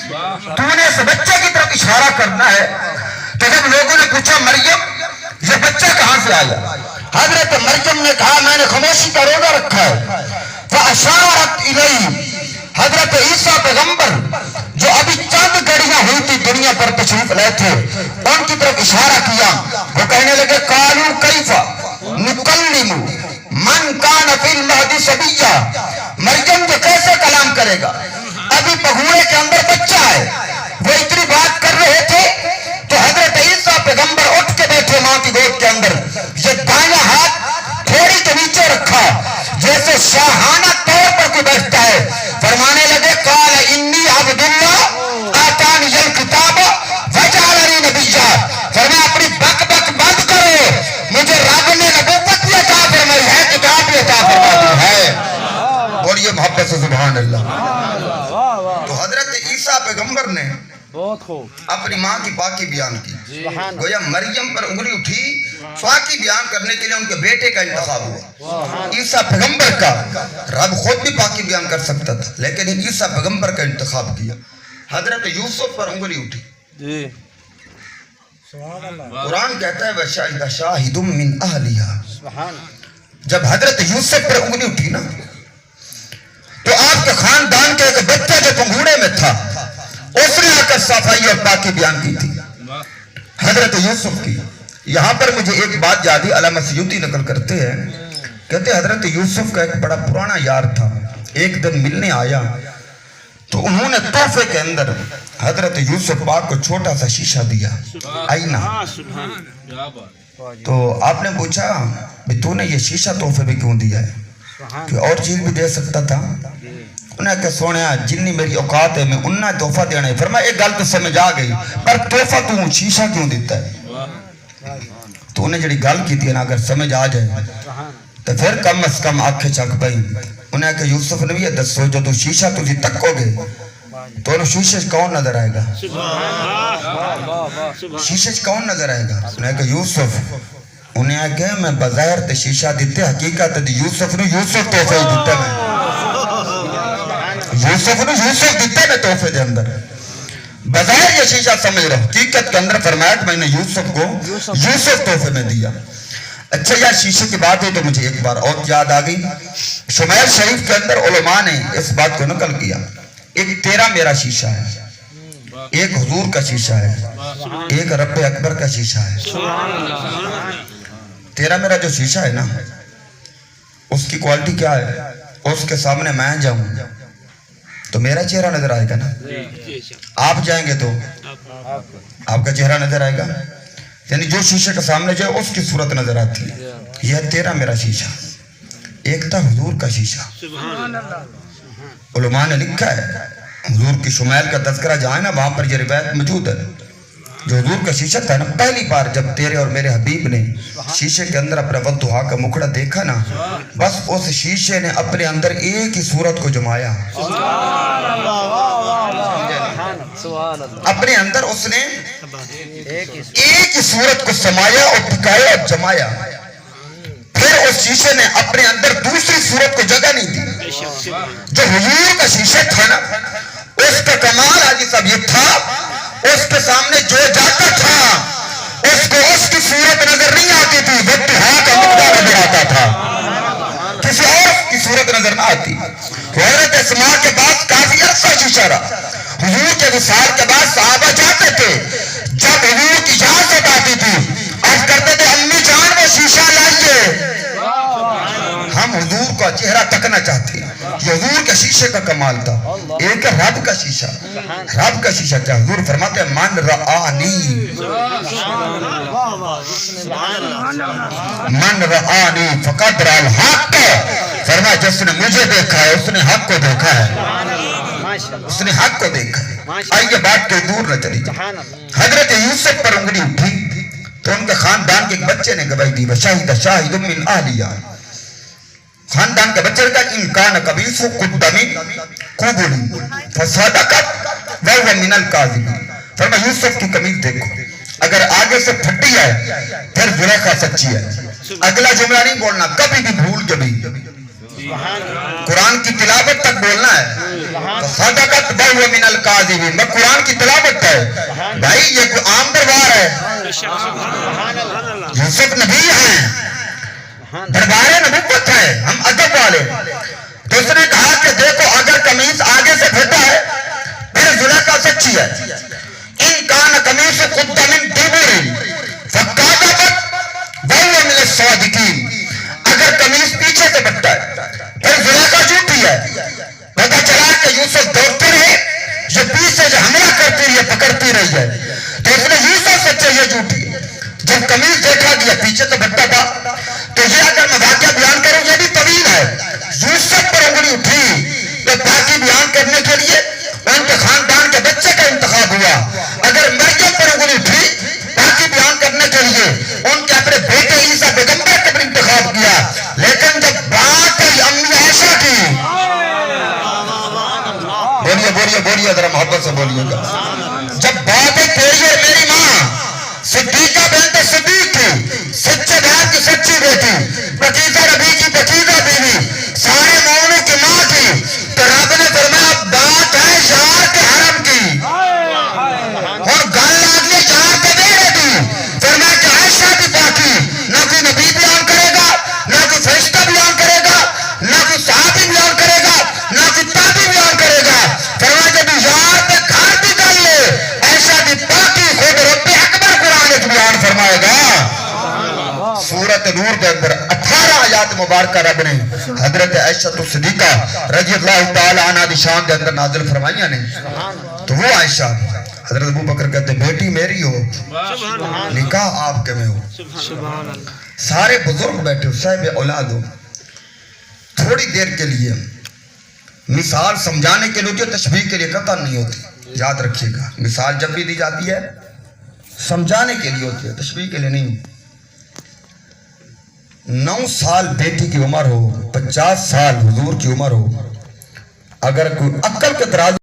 تو نے اس بچے کی طرف اشارہ کرنا ہے. تو جب لوگوں نے پوچھا مریم یہ بچہ کہاں سے آیا, حضرت مریم نے کہا میں نے خاموشی کا روزہ رکھا ہے. فاشارت الیہ, حضرت عیسیٰ پیغمبر جو ابھی چند گھڑیاں ہوئی تھی دنیا پر تشریف لائے تھے, ان کی طرف اشارہ کیا. وہ کہنے لگے قالوا کیف نکلم من کان فی المہد صبیا, مریم جو کیسے کلام کرے گا, ابھی پگھوڑے کے اندر بچہ ہے. وہ اتنی بات کر رہے تھے تو حضرت عیسیٰ پیغمبر اٹھ کے بیٹھے ماں کی گود کے اندر, یہ دائیں ہاتھ تھوڑی کے نیچے رکھا جیسے شاہانہ طور پر کوئی بیٹھتا ہے. فرمانے لگے قال انی عبد اللہ آتانی الکتاب وجعلنی نبیا. فرمایا اپنی بک بک بند کرو, مجھے رب نے نبوت بھی عطا فرمائی ہے, کتاب بھی عطا فرما دی ہے. اور یہ محبت سے سبحان اللہ. تو حضرت عیسیٰ پیغمبر نے اپنی ماں کی پاکی بیان کی. گویا مریم پر انگلی اٹھی پاکی بیان کرنے کے لیے ان کے بیٹے کا انتخاب ہوا. عیسیٰ پیغمبر کا, رب خود بھی پاکی بیان کر سکتا تھا لیکن عیسیٰ پیغمبر کا انتخاب کیا. حضرت یوسف پر انگلی اٹھی. قرآن کہتا ہے وَشَهِدَ شَاهِدٌ مِّنْ أَهْلِهَا. جب حضرت یوسف پر انگلی اٹھی نا تو آپ کے خاندان کے ایک بچہ جو پنگھوڑے میں تھا اس نے آ کر صفائی اور پاکی بیان کی تھی حضرت یوسف کی. یہاں پر مجھے ایک بات یاد ہے, علامہ سیوطی نقل کرتے ہیں, کہتے ہیں حضرت یوسف کا ایک بڑا پرانا یار تھا, ایک دن ملنے آیا تو انہوں نے تحفے کے اندر حضرت یوسف پاک کو چھوٹا سا شیشہ دیا, آئینہ. تو آپ نے پوچھا بھی تو نے یہ شیشہ تحفے میں کیوں دیا ہے, کہ اور چیز بھی دے سکتا تھا. انہیں کہ سونیا جنی میری اوقات ہے میں انہیں تحفہ دینا ہے. فرمایا ایک گل تو سمجھ آ گئی, پر تحفہ تو شیشہ کیوں دیتا ہے. تو انہیں جڑی گل کی تھی نا اگر سمجھ آ جائے تو پھر کم از کم آنکھیں چک پئی. انہیں کہ یوسف نبی دسو جو تو شیشہ تجھے تکو گے تو انہیں شیشے کون نظر آئے گا, شیشے کون نظر آئے گا. انہیں کہ یوسف, انہیں کہ میں بظاہر تے شیشہ دیتے, حقیقت دی یوسف نے یوسف تحفہ ہی دیتا, میں یوسف نے یوسف دیتے میں تحفے دے اندر. بظاہر یہ شیشہ سمجھ رہا, حقیقت کے اندر فرمایا کہ میں نے یوسف کو یوسف تحفے میں دیا. اچھا یار شیشے کی بات ہے تو مجھے ایک بار اور یاد آ گئی. شمیل شریف کے اندر علماء نے اس بات کو نقل کیا, ایک تیرا میرا شیشہ ہے, ایک حضور کا شیشہ ہے, ایک رب اکبر کا شیشہ ہے. تیرا میرا جو شیشہ ہے نا اس کی کوالٹی کیا ہے, اس کے سامنے میں جاؤں تو میرا چہرہ نظر آئے گا نا, آپ جائیں گے تو آپ کا چہرہ نظر آئے گا. یعنی جو شیشے کے سامنے جائے اس کی صورت نظر آتی ہے. یہ تیرا میرا شیشہ. ایک تھا حضور کا شیشہ. علماء نے لکھا ہے حضور کی شمیل کا تذکرہ جہاں ہے نا وہاں پر یہ روایت موجود ہے. جو حضور کا شیشہ تھا نا, پہلی بار جب تیرے اور میرے حبیب نے شیشے کے اندر اپنا ودھا کا مکھڑا دیکھا نا, بس اس شیشے نے اپنے اندر ایک ہی صورت کو جمایا. اپنے اندر اس نے ایک ہی صورت کو سمایا اور ٹکایا اور جمایا. پھر اس شیشے نے اپنے اندر دوسری صورت کو جگہ نہیں دی. جو حضور کا شیشہ تھا نا اس کا کمال حاجی صاحب یہ تھا, اس کے سامنے جو جاتا تھا اس کو اس کی صورت نظر نہیں آتی تھی, ودھا کا مکھڑا نظر آتا تھا, کسی اور کی صورت نظر نہ آتی. حضرت اسماء کے بعد کافی عرصہ شیشہ رہا. حضور کے وصال کے بعد صحابہ جاتے تھے, جب حضور کی اجازت آتی تھی عرض کرتے تھے امی جان وہ شیشہ لائیے, ہم حضور کا چہرہ تکنا چاہتے ہیں. یہ حضور کے شیشے کا کمال تھا. ایک رب کا شیشہ, رب کا شیشہ کیا, حضور فرماتے ہیں من رآنی من رآنی فقد رأى الحق. فرمایا جس نے مجھے دیکھا ہے اس نے حق کو دیکھا ہے, اس نے حق کو دیکھا ہے. آئیے بات کے دور نہ چلی جائے. حضرت یوسف پر انگلی اٹھی تو ان کے خاندان کے ایک بچے نے گواہی دی, وَشَهِدَ شَاهِدٌ مِّنْ أَهْلِهَا. خاندان کے بچے کا ان کان قبیص قدمی قبلی فصدقت وهو من الكاذبین. فرمایا یوسف کی قمیص دیکھو, اگر آگے سے پھٹی ہے پھر زلیخا سچی ہے. اگلا جملہ نہیں بولنا کبھی بھی بھول کے بھی, قرآن کی تلاوت تک بولنا ہے. صدقت بہو من الکاذبین، میں قرآن کی تلاوت ہے بھائی. یہ کوئی عام دربار ہے؟ یوسف نبی ہیں، دربار نبوت ہے، ہم ادب والے. تو اس نے کہا کہ دیکھو اگر قمیص آگے سے پھٹا ہے پھر زلیخا سچی ہے. ان کان قمیص قد من دبر فکذبت وهو من الصادقین. اگر قمیص پیچھے سے پھٹا ہے پھر زلیخا جھوٹی ہے. پتہ چلا کہ یوسف دوڑتے رہے، جو پیچھے جو حملہ کرتی رہی ہے پکڑتی رہی ہے. تو اس نے یوسف سچے یہ جھوٹی ہے. جب قمیص دیکھا گیا پیچھے سے پھٹا تھا. تو یہ اگر میں واقعہ بیان کروں یہ بھی طویل ہے. یوسف پر انگلی اٹھی تو باقی بیان کرنے کے لیے ان کے خاندان کے بچے کا انتخاب ہوا. اگر مریم پر انگلی اٹھی باقی بیان کرنے کے لیے ان کے اپنے بیٹے عیسیٰ پیغمبر کا بھی انتخاب کیا. لیکن جب بات ہے امی عائشہ کی، بولیے بولیے بولیے ذرا محبت سے بولیے گا. جب بات ہے تیری اور میری ماں صدیقہ بنت صدیق کی، سچے باپ کی سچی بیٹی، پاکیزہ نبی کی پاکیزہ بیوی، سارے مومنوں کی ماں کی، تو رب نے فرمایا بات ہے یار کے حرم کی اور گل آگے یار کے بیڑے کی. فرمایا کہ عائشہ کی پاکی نہ کوئی نبی بیان کرے گا، نہ کوئی فرشتہ بیان کرے گا، نہ کوئی صحابی بیان کرے گا، نہ کوئی تابعی بیان کرے گا. فرمایا جب یار کے گھر بھی گل لے عائشہ کی پاکی خود رب اکبر قرآن ایک بیان فرمائے گا. سورت نور کے اندر 18 آیات مبارکہ رب نے حضرت عائشہ صدیقہ رضی اللہ تعالی عنہ دی شان کے اندر نازل فرمائیاں نے. تو وہ عائشہ حضرت ابو بکر کہتے بیٹی میری ہو، نکاح آپ کے میں ہو. سارے بزرگ بیٹھے ہو، صاحب اولاد ہو. تھوڑی دیر کے لیے مثال سمجھانے کے لیے، تشبیہ کے لیے قطع نہیں ہوتی. یاد رکھیے گا مثال جب بھی دی جاتی ہے سمجھانے کے لیے ہوتی ہے، تشبیہ کے لیے نہیں. 9 سال بیٹی کی عمر ہو، 50 سال حضور کی عمر ہو، اگر کوئی عقل کے ترازو